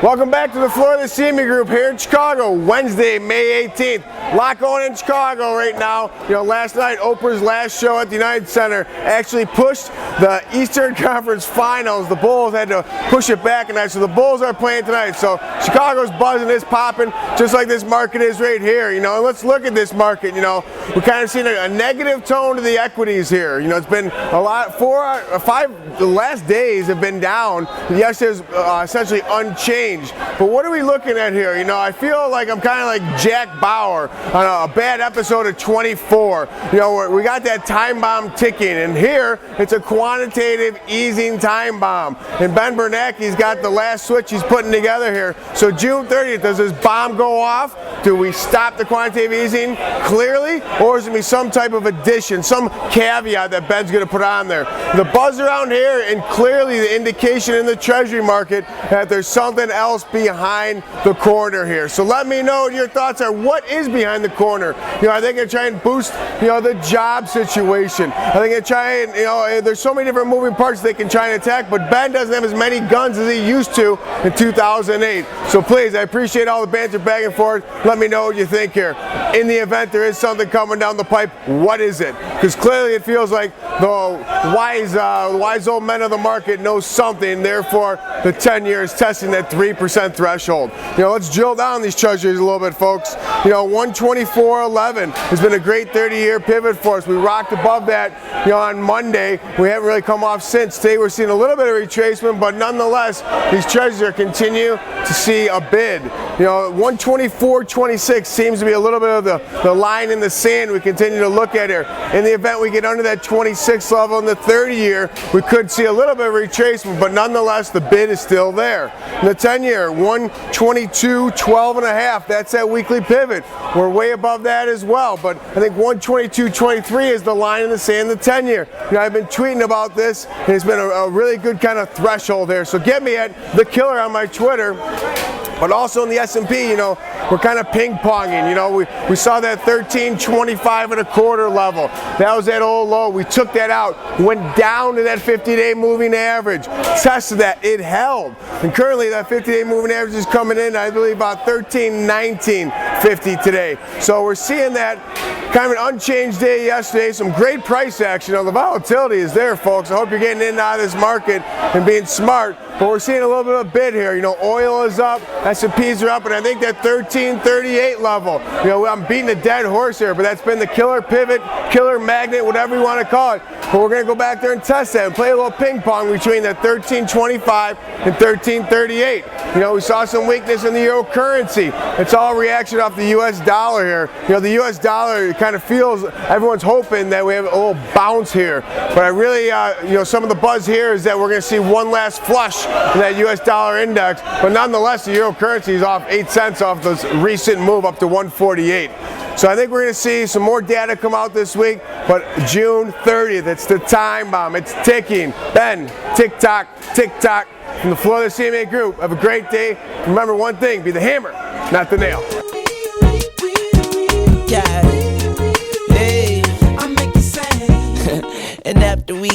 Welcome back to the Florida CME Group here in Chicago, Wednesday, May 18th. A lot going in Chicago right now. Last night, Oprah's last show at the United Center actually pushed the Eastern Conference Finals. The Bulls had to push it back a night, so the Bulls are playing tonight. So Chicago's buzzing, it's popping, just like this market is right here. And let's look at this market. We're kind of seeing a negative tone to the equities here. It's been a lot. The last days have been down. Yesterday's essentially unchanged. But what are we looking at here? I feel like I'm kind of like Jack Bauer on a bad episode of 24. We got that time bomb ticking, and here it's a quantitative easing time bomb. And Ben Bernanke's got the last switch he's putting together here. So June 30th, does this bomb go off? Do we stop the quantitative easing clearly, or is it going to be some type of addition, some caveat that Ben's going to put on there? The buzz around here, and clearly the indication in the Treasury market that there's something else behind the corner here. So let me know what your thoughts are. What is behind the corner? Are they going to try and boost, the job situation? Are they going to try and, there's so many different moving parts they can try and attack, but Ben doesn't have as many guns as he used to in 2008. So please, I appreciate all the banter back and forth. Let me know what you think here. In the event there is something coming down the pipe, what is it? Because clearly it feels like the wise old men of the market know something, therefore the 10-year is testing that 3% threshold. Let's drill down these treasuries a little bit, folks. 124.11 has been a great 30-year pivot for us. We rocked above that on Monday. We haven't really come off since. Today we're seeing a little bit of retracement, but nonetheless, these treasuries are continue to see a bid. 124.26 seems to be a little bit of the line in the sand we continue to look at here. In the event we get under that 26 level in the 30-year, we could see a little bit of retracement, but nonetheless, the bid is still there. In the 10-year, 122.12.5, that's that weekly pivot. We're way above that as well, but I think 122.23 is the line in the sand, the 10-year. I've been tweeting about this, and it's been a really good kind of threshold there. So get me at The Killer on my Twitter. But also in the S&P, we're kind of ping-ponging. We saw that 13.25.25 level. That was that old low. We took that out, went down to that 50-day moving average, tested that, it held. And currently that 50-day moving average is coming in, I believe, about 13.1950 today. So we're seeing that kind of an unchanged day yesterday. Some great price action. The volatility is there, folks. I hope you're getting in and out of this market and being smart. But we're seeing a little bit of a bid here. Oil is up, S&Ps are up, and I think that 13.38 level. I'm beating a dead horse here, but that's been the killer pivot, killer magnet, whatever you want to call it. But we're going to go back there and test that and play a little ping pong between that 13.25 and 13.38. We saw some weakness in the euro currency. It's all a reaction off the U.S. dollar here. The U.S. dollar kind of feels, everyone's hoping that we have a little bounce here. But I really, some of the buzz here is that we're going to see one last flush in that U.S. dollar index. But nonetheless, the euro currency is off 8 cents off this recent move up to 148. So I think we're going to see some more data come out this week, but June 30th, it's the time bomb. It's ticking. Ben, tick-tock, tick-tock from the Florida CME Group. Have a great day. Remember one thing, be the hammer, not the nail. Yeah. Hey. I make you say. And after we